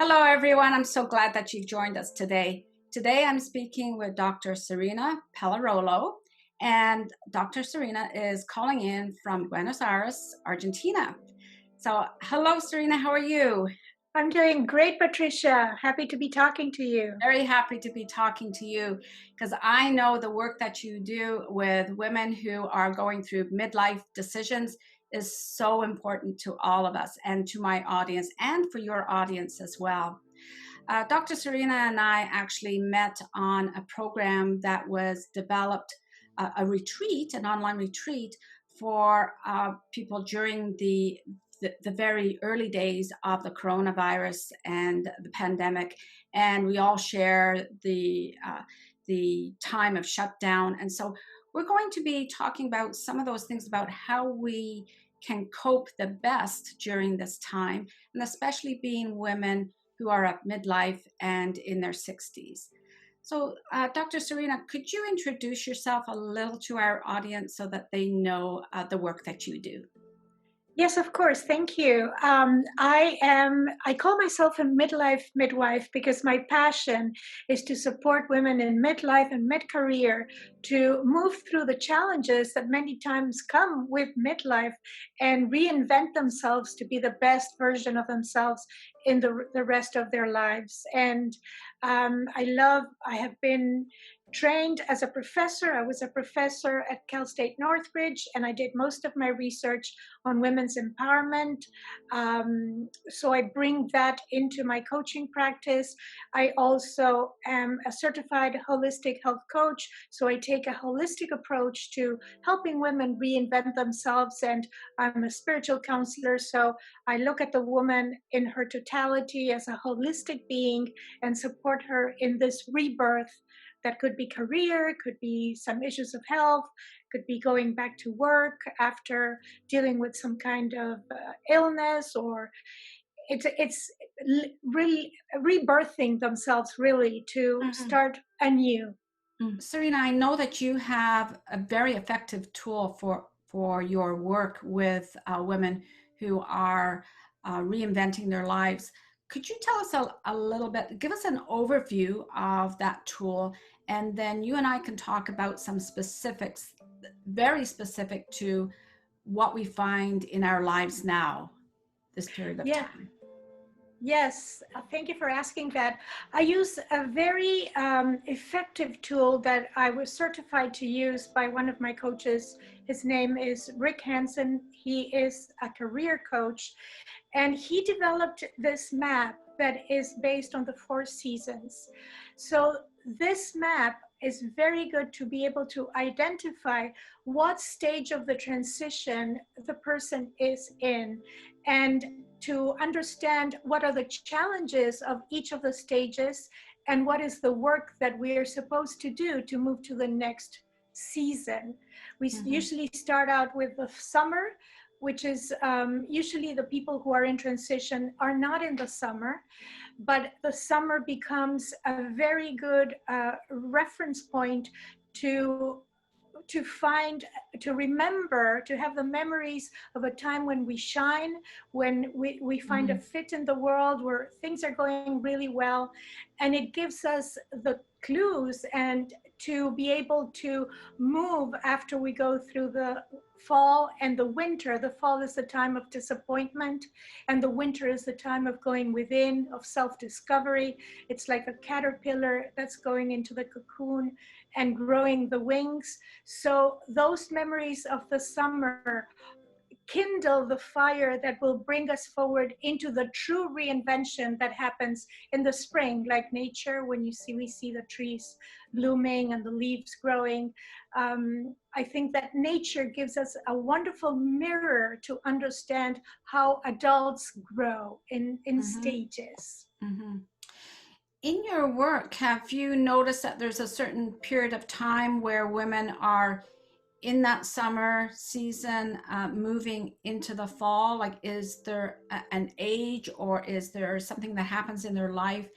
Hello, everyone. I'm so glad that you've joined us today. Today, I'm speaking with Dr. SIRENA Pellarolo, and Dr. SIRENA is calling in from Buenos Aires, Argentina. So, hello, SIRENA. How are you? I'm doing great, Patricia. Happy to be talking to you. Very happy to be talking to you because I know the work that you do with women who are going through midlife decisions is so important to all of us and to my audience and for your audience as well. Dr. SIRENA and I actually met on a program that was developed, a retreat, an online retreat for people during the very early days of the coronavirus and the pandemic, and we all share the time of shutdown. And so we're going to be talking about some of those things about how we can cope the best during this time, and especially being women who are at midlife and in their 60s. So, Dr. SIRENA, could you introduce yourself a little to our audience so that they know the work that you do? Yes, of course. Thank you. I call myself a midlife midwife because my passion is to support women in midlife and mid-career to move through the challenges that many times come with midlife and reinvent themselves to be the best version of themselves in the rest of their lives. And I have been trained as a professor. I was a professor at Cal State Northridge, and I did most of my research on women's empowerment. So I bring that into my coaching practice. I also am a certified holistic health coach. So I take a holistic approach to helping women reinvent themselves. And I'm a spiritual counselor. So I look at the woman in her totality as a holistic being and support her in this rebirth. That could be career, could be some issues of health, could be going back to work after dealing with some kind of illness, or it's really rebirthing themselves really to Mhm. start anew. SIRENA, I know that you have a very effective tool for your work with women who are reinventing their lives. Could you tell us a little bit, give us an overview of that tool, and then you and I can talk about some specifics, very specific to what we find in our lives now, this period of Yeah. time. Yes, thank you for asking that. I use a very effective tool that I was certified to use by one of my coaches. His name is Rick Hansen. He is a career coach, and he developed this map that is based on the 4 seasons. So this map is very good to be able to identify what stage of the transition the person is in, and to understand what are the challenges of each of the stages and what is the work that we are supposed to do to move to the next season. We Mhm. usually start out with the summer, which is usually the people who are in transition are not in the summer, but the summer becomes a very good reference point to to find, to remember, to have the memories of a time when we shine, when we find a Mhm. fit in the world, where things are going really well. And it gives us the clues and to be able to move after we go through the fall and the winter. The fall is the time of disappointment, and the winter is the time of going within, of self-discovery. It's like a caterpillar that's going into the cocoon and growing the wings. So those memories of the summer kindle the fire that will bring us forward into the true reinvention that happens in the spring, like nature, when we see the trees blooming and the leaves growing. I think that nature gives us a wonderful mirror to understand how adults grow in Mhm. stages. Mhm. In your work, have you noticed that there's a certain period of time where women are in that summer season moving into the fall? Like, is there an age, or is there something that happens in their life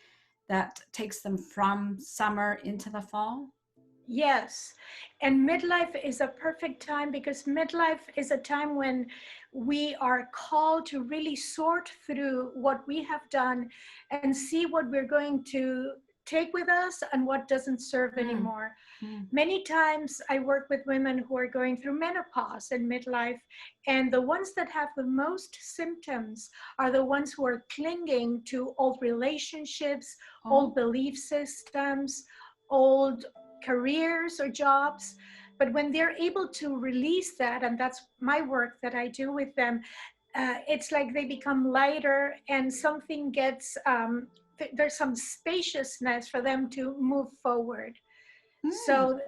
that takes them from summer into the fall? Yes. And midlife is a perfect time because midlife is a time when we are called to really sort through what we have done and see what we're going to take with us and what doesn't serve Mm, anymore. mm, Many times I work with women who are going through menopause and midlife, and the ones that have the most symptoms are the ones who are clinging to old relationships, oh, old belief systems, old careers or jobs. But when they're able to release that, and that's my work that I do with them, it's like they become lighter and something gets, there's some spaciousness for them to move forward. mm, So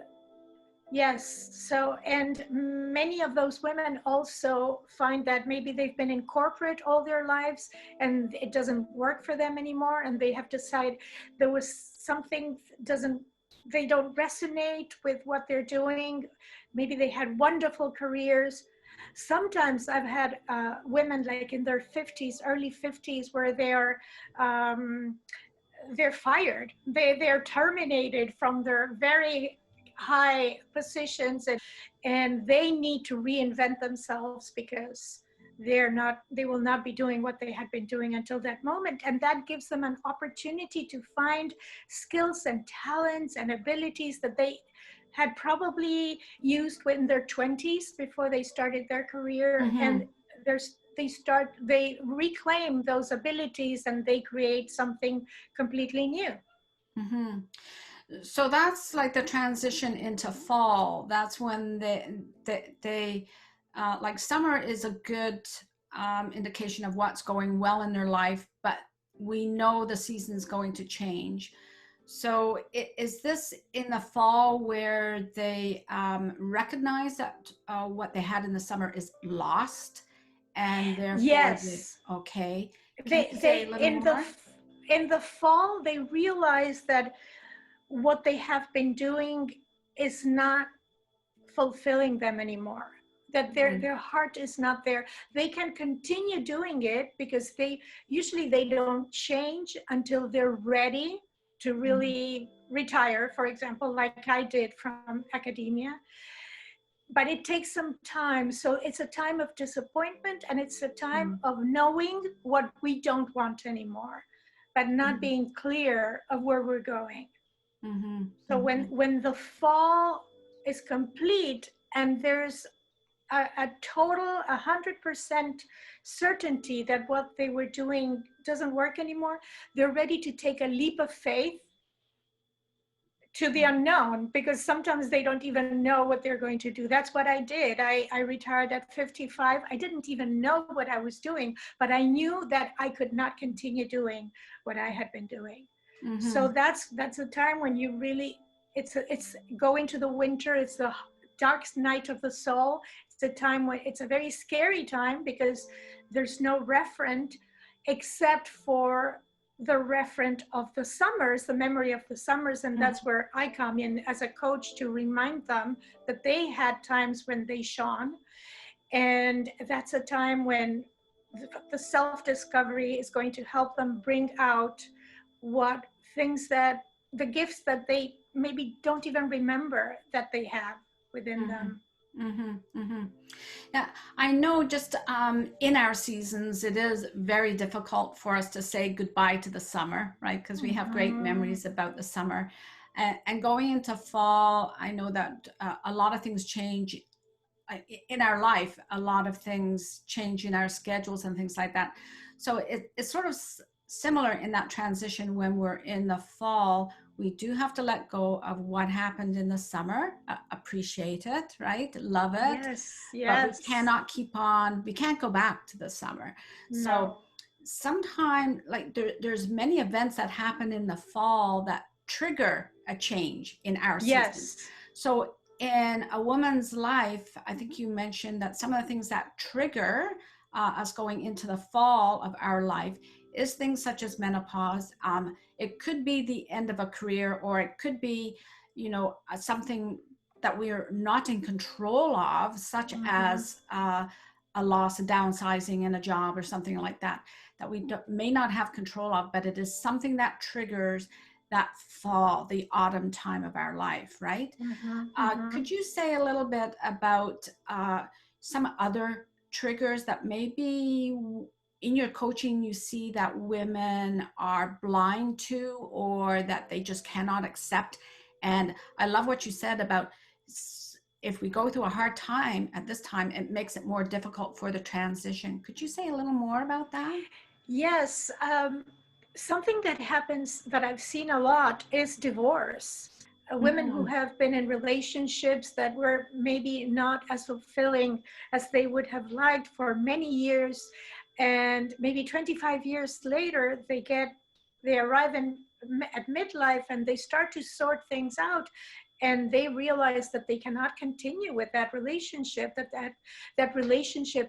yes. So, and many of those women also find that maybe they've been in corporate all their lives and it doesn't work for them anymore. And they have decided there was something doesn't, they don't resonate with what they're doing. Maybe they had wonderful careers. Sometimes I've had women like in their 50s, early 50s, where um, they're fired. They're terminated from their very high positions, and they need to reinvent themselves because they will not be doing what they had been doing until that moment, and that gives them an opportunity to find skills and talents and abilities that they had probably used in their 20s before they started their career. And mm-hmm, they reclaim those abilities and they create something completely new. mm-hmm. So that's like the transition into fall. That's when they like summer is a good indication of what's going well in their life, but we know the season's going to change. So is this in the fall where they recognize that what they had in the summer is lost, and therefore Yes, okay. Can you say a they little more? in the fall they realize that what they have been doing is not fulfilling them anymore, that Mm, their heart is not there. They can continue doing it because they don't change until they're ready to mm, really retire, for example, like I did from academia. But it takes some time. So it's a time of disappointment and it's a time mm, of knowing what we don't want anymore, but not mm, being clear of where we're going. mhm, So mhm, when the fall is complete and there's a total 100% certainty that what they were doing doesn't work anymore, they're ready to take a leap of faith to the unknown, because sometimes they don't even know what they're going to do. That's what I did. I retired at 55. I didn't even know what I was doing, but I knew that I could not continue doing what I had been doing. So mhm, that's a time when you really, it's go into the winter. It's the dark night of the soul. It's a time when it's a very scary time because there's no referent except for the referent of the summers, the memory of the summers. And mhm, that's where I come in as a coach to remind them that they had times when they shone. And that's a time when the self-discovery is going to help them bring out what things that the gifts that they maybe don't even remember that they have within mhm, them. mhm, mhm. Yeah, I know just in our seasons, it is very difficult for us to say goodbye to the summer, right? Because we have great Mm-hmm. memories about the summer. And going into fall, I know that a lot of things change in our life. A lot of things change in our schedules and things like that. So it's sort of similar in that transition when we're in the fall. We do have to let go of what happened in the summer, appreciate it, right? Love it, Yes, but we yes. cannot keep on, we can't go back to the summer. So No. sometime like there's many events that happen in the fall that trigger a change in our seasons. Yes. So in a woman's life, I think you mentioned that some of the things that trigger us going into the fall of our life is things such as menopause. It could be the end of a career, or it could be, something that we're not in control of, such Mm-hmm. as a loss, a downsizing in a job or something like that, that we may not have control of, but it is something that triggers that fall, the autumn time of our life, right? Mm-hmm, mm-hmm. Could you say a little bit about some other triggers that maybe in your coaching you see that women are blind to or that they just cannot accept? And I love what you said about if we go through a hard time at this time, it makes it more difficult for the transition. Could you say a little more about that? Yes, something that happens that I've seen a lot is divorce. Women who Mm, have been in relationships that were maybe not as fulfilling as they would have liked for many years, and maybe 25 years later, they arrive at midlife and they start to sort things out, and they realize that they cannot continue with that relationship, that relationship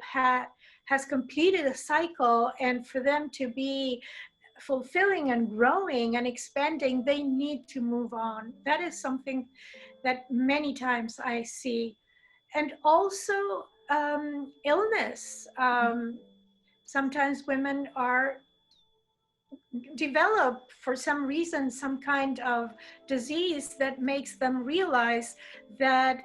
has completed a cycle, and for them to be fulfilling and growing and expanding, they need to move on. That is something that many times I see. And also illness. Sometimes women are develop for some reason some kind of disease that makes them realize that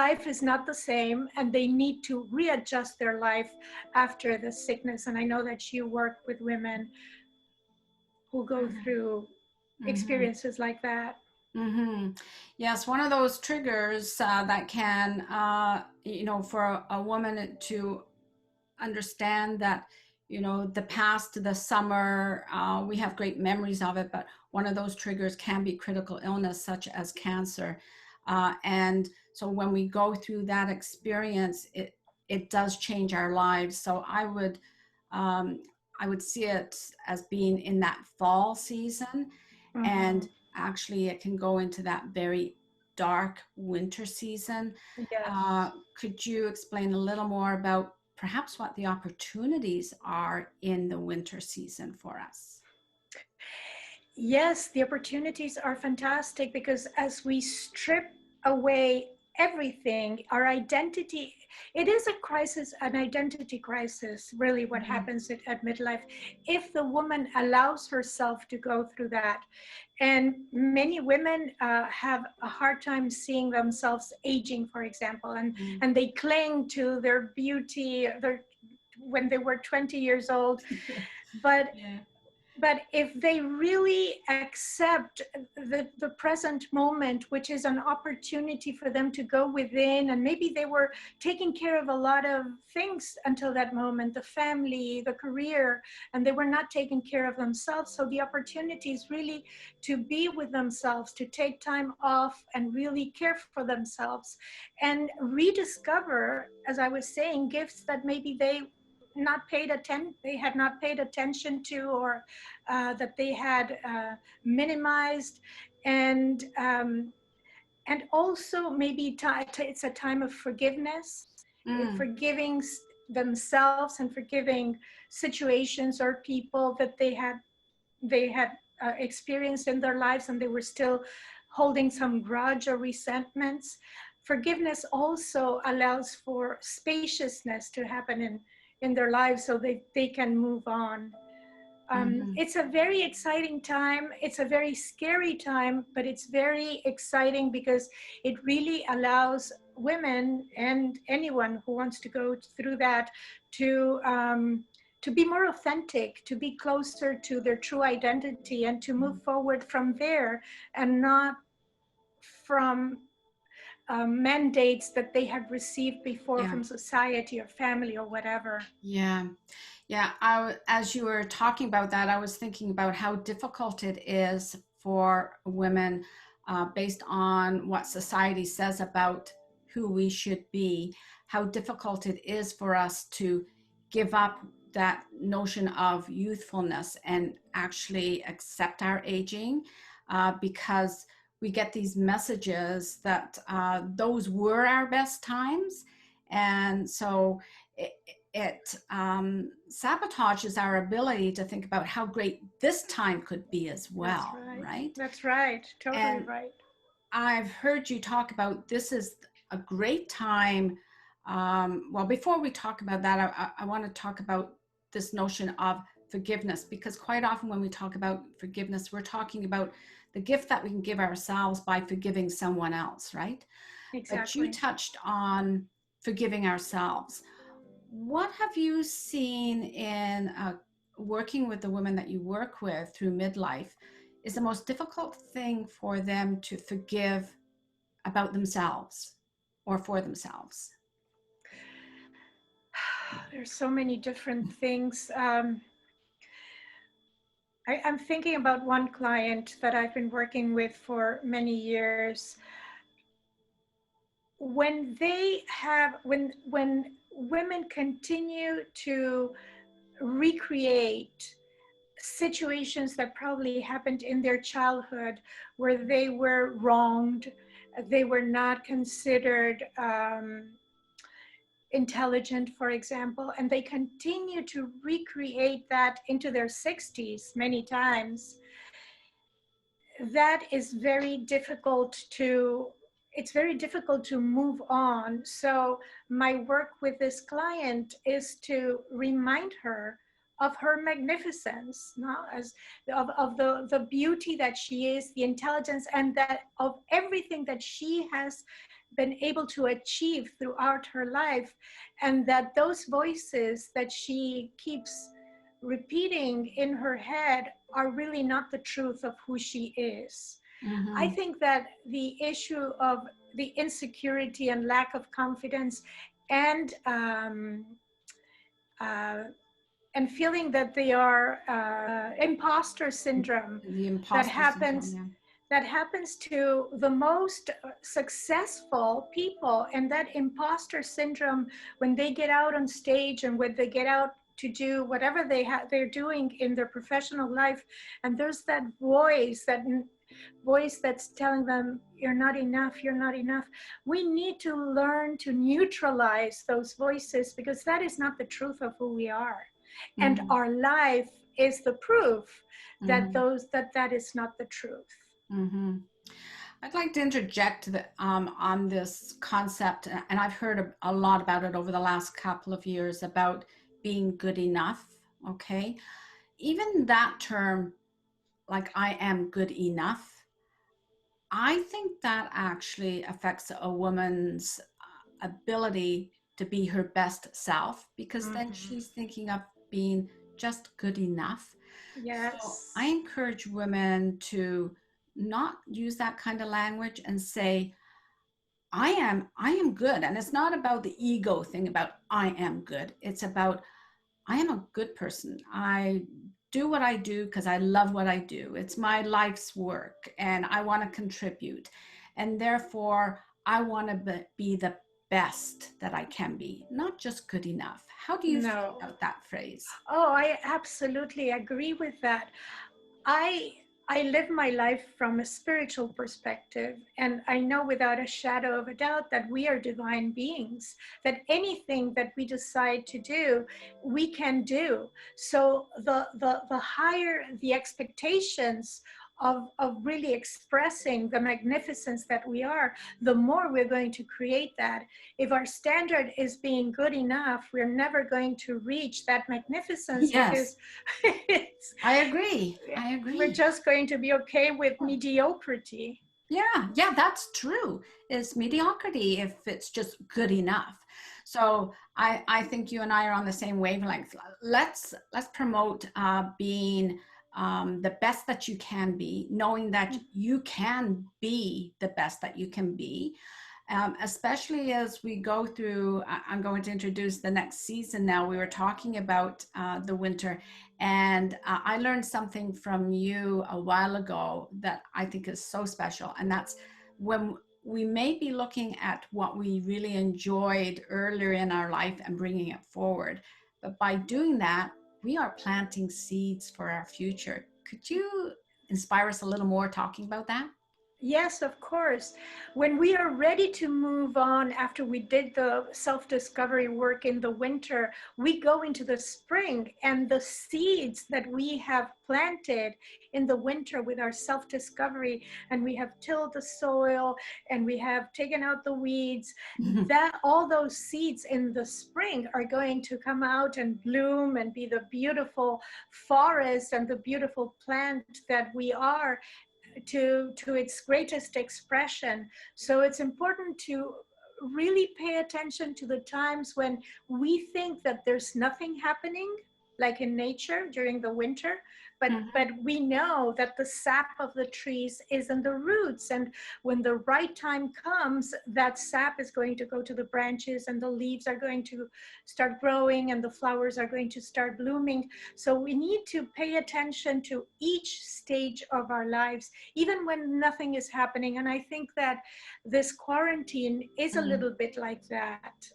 life is not the same and they need to readjust their life after the sickness. And I know that you work with women who go through mhm. experiences like that. Mm-hmm. Yes, one of those triggers that can, for a woman to understand that, the past, the summer, we have great memories of it, but one of those triggers can be critical illness, such as cancer. And so when we go through that experience, it does change our lives. So um, I would see it as being in that fall season, Mm-hmm. and actually it can go into that very dark winter season. Yes. Could you explain a little more about perhaps what the opportunities are in the winter season for us? Yes, the opportunities are fantastic because as we strip away everything, our identity, it is a crisis, an identity crisis, really what Mhm. happens at midlife, if the woman allows herself to go through that. And many women have a hard time seeing themselves aging, for example, Mm. and they cling to their beauty, when they were 20 years old. But Yeah. but if they really accept the present moment, which is an opportunity for them to go within, and maybe they were taking care of a lot of things until that moment, the family, the career, and they were not taking care of themselves. So the opportunity is really to be with themselves, to take time off and really care for themselves and rediscover, as I was saying, gifts that maybe they had not paid attention to, or that they had minimized. And um, and also maybe it's a time of forgiveness, Mm. forgiving themselves and forgiving situations or people that they had experienced in their lives, and they were still holding some grudge or resentments. Forgiveness also allows for spaciousness to happen in their lives, so they can move on. Mhm. It's a very exciting time. It's a very scary time, but it's very exciting because it really allows women and anyone who wants to go through that to to be more authentic, to be closer to their true identity, and to move forward from there, and not from mandates that they have received before Yeah. from society or family or whatever. Yeah. Yeah. As you were talking about that, I was thinking about how difficult it is for women, based on what society says about who we should be, how difficult it is for us to give up that notion of youthfulness and actually accept our aging, because we get these messages that those were our best times. And so it, it sabotages our ability to think about how great this time could be as That's well, right. right? That's right. Totally And right. I've heard you talk about this is a great time. Well, before we talk about that, I want to talk about this notion of forgiveness, because quite often when we talk about forgiveness, we're talking about the gift that we can give ourselves by forgiving someone else, right? But you Exactly. touched on forgiving ourselves. What have you seen in working with the women that you work with through midlife is the most difficult thing for them to forgive about themselves or for themselves? There's so many different things. I'm thinking about one client that I've been working with for many years. When women continue to recreate situations that probably happened in their childhood where they were wronged, they were not considered intelligent, for example, and they continue to recreate that into their 60s many times, that is very difficult to it's very difficult to move on. So my work with this client is to remind her of her magnificence, not as of the beauty that she is, the intelligence, and that of everything that she has been able to achieve throughout her life, and that those voices that she keeps repeating in her head are really not the truth of who she is. I Mm-hmm. think that the issue of the insecurity and lack of confidence and uh, and feeling that they are imposter syndrome The that imposter syndrome, happens yeah. that happens to the most successful people. And that imposter syndrome, when they get out on stage and when they get out to do whatever they're doing in their professional life, and there's that voice that's telling them, you're not enough, you're not enough. We need to learn to neutralize those voices, because that is not the truth of who we are. And Mm-hmm. our life is the proof that Mm-hmm. that is not the truth. Mm-hmm. I'd like to interject on this concept, and I've heard a lot about it over the last couple of years about being good enough. Okay. Even that term, like I am good enough, I think that actually affects a woman's ability to be her best self, because then Mm-hmm. she's thinking of being just good enough. So I Yes. encourage women to not use that kind of language and say, I am good. And it's not about the ego thing about I am good. It's about I am a good person. I do what I do because I love what I do. It's my life's work and I want to contribute. And therefore, I want to be the best that I can be, not just good enough. How do you feel No. about that phrase? Oh, I absolutely agree with that. I I live my life from a spiritual perspective, and I know without a shadow of a doubt that we are divine beings, that anything that we decide to do, we can do. So the higher the expectations of really expressing the magnificence that we are, the more we're going to create that. If our standard is being good enough, we're never going to reach that magnificence, Yes, because it's I agree. I we're agree. just going to be okay with mediocrity. Yeah, yeah, that's true. It's mediocrity if it's just good enough. So I think you and I are on the same wavelength. Let's promote being the best that you can be, knowing that you can be the best that you can be, especially as we go through. I'm going to introduce the next season now. We were talking about the winter, and I learned something from you a while ago that I think is so special. And that's when we may be looking at what we really enjoyed earlier in our life and bringing it forward. But by doing that, we are planting seeds for our future. Could you inspire us a little more talking about that? Yes, of course. When we are ready to move on after we did the self discovery work in the winter, we go into the spring, and the seeds that we have planted in the winter with our self discovery, and we have tilled the soil and we have taken out the weeds, that all those seeds in the spring are going to come out and bloom and be the beautiful forest and the beautiful plant that we are to its greatest expression. So it's important to really pay attention to the times when we think that there's nothing happening, like in nature during the winter, but we know that the sap of the trees is in the roots, and when the right time comes, that sap is going to go to the branches, and the leaves are going to start growing, and the flowers are going to start blooming. So we need to pay attention to each stage of our lives, even when nothing is happening. And I think that this quarantine is a little bit like that.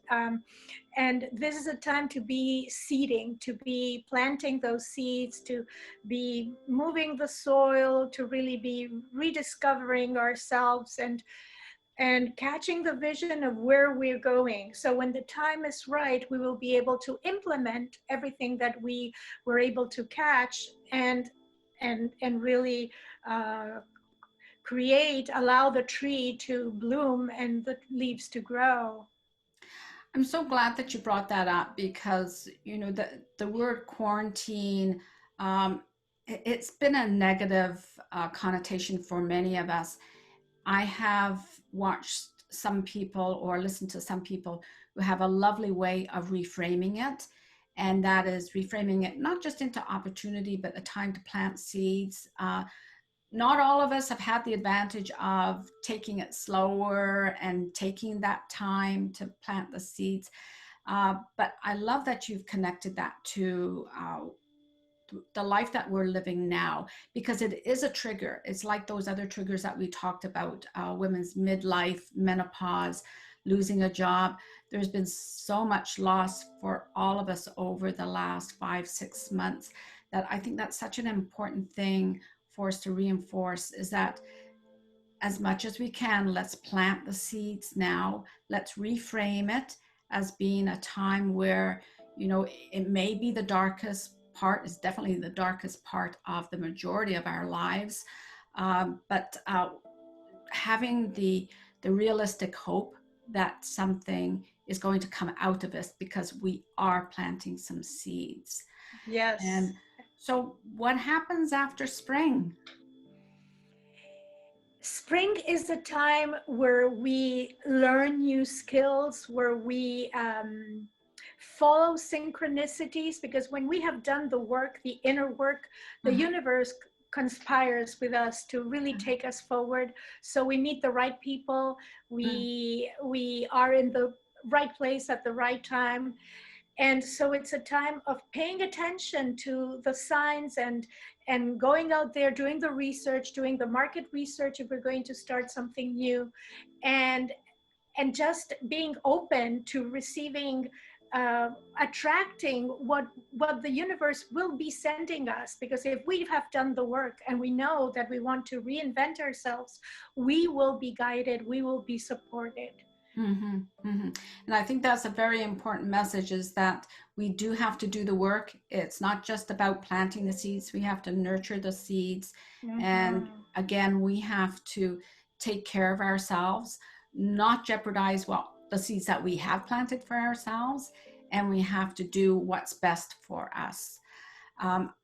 And this is a time to be seeding, to be planting those seeds, to be moving the soil, to really be rediscovering ourselves and catching the vision of where we're going. So when the time is right, we will be able to implement everything that we were able to catch and really allow the tree to bloom and the leaves to grow. I'm so glad that you brought that up because the word quarantine, it's been a negative connotation for many of us. I have watched some people or listened to some people who have a lovely way of reframing it, and that is reframing it not just into opportunity but a time to plant seeds. Not all of us have had the advantage of taking it slower and taking that time to plant the seeds. But I love that you've connected that to the life that we're living now, because it is a trigger. It's like those other triggers that we talked about, women's midlife, menopause, losing a job. There's been so much loss for all of us over the last 5, 6 months that I think that's such an important thing for us to reinforce, is that as much as we can, let's plant the seeds now. Let's reframe it as being a time where, it may be the darkest part, is definitely the darkest part of the majority of our lives. But having the realistic hope that something is going to come out of us because we are planting some seeds. Yes. And so what happens after spring? Spring is the time where we learn new skills, where we follow synchronicities, because when we have done the work, the inner work, the universe conspires with us to really take us forward. So we meet the right people, we are in the right place at the right time. And so it's a time of paying attention to the signs and going out there, doing the research, doing the market research if we're going to start something new, and just being open to receiving, attracting what the universe will be sending us. Because if we have done the work and we know that we want to reinvent ourselves, we will be guided, we will be supported. Mm-hmm, mm-hmm. And I think that's a very important message, is that we do have to do the work. It's not just about planting the seeds. We have to nurture the seeds. And Mm-hmm. again, we have to take care of ourselves, not jeopardize the seeds that we have planted for ourselves. And we have to do what's best for us.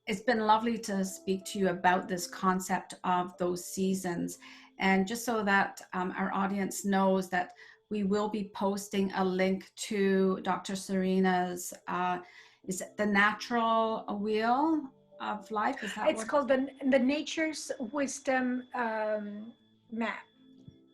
It's been lovely to speak to you about this concept of those seasons. And just so that our audience knows, that we will be posting a link to Dr. Serena's, is it the Natural Wheel of Life? Is that It's what? called the Nature's Wisdom Map.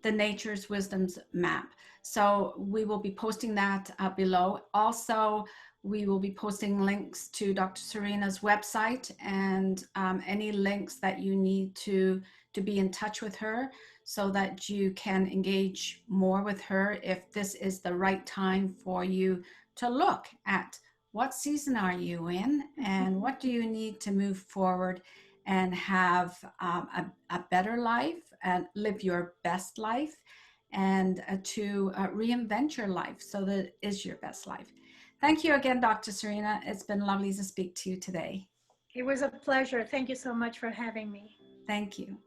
The Nature's Wisdoms Map. So we will be posting that below. Also, we will be posting links to Dr. Serena's website and any links that you need to be in touch with her, so that you can engage more with her if this is the right time for you to look at what season are you in and what do you need to move forward and have a better life, live your best life and to reinvent your life so that it is your best life. Thank you again, Dr. SIRENA. It's been lovely to speak to you today. It was a pleasure. Thank you so much for having me. Thank you.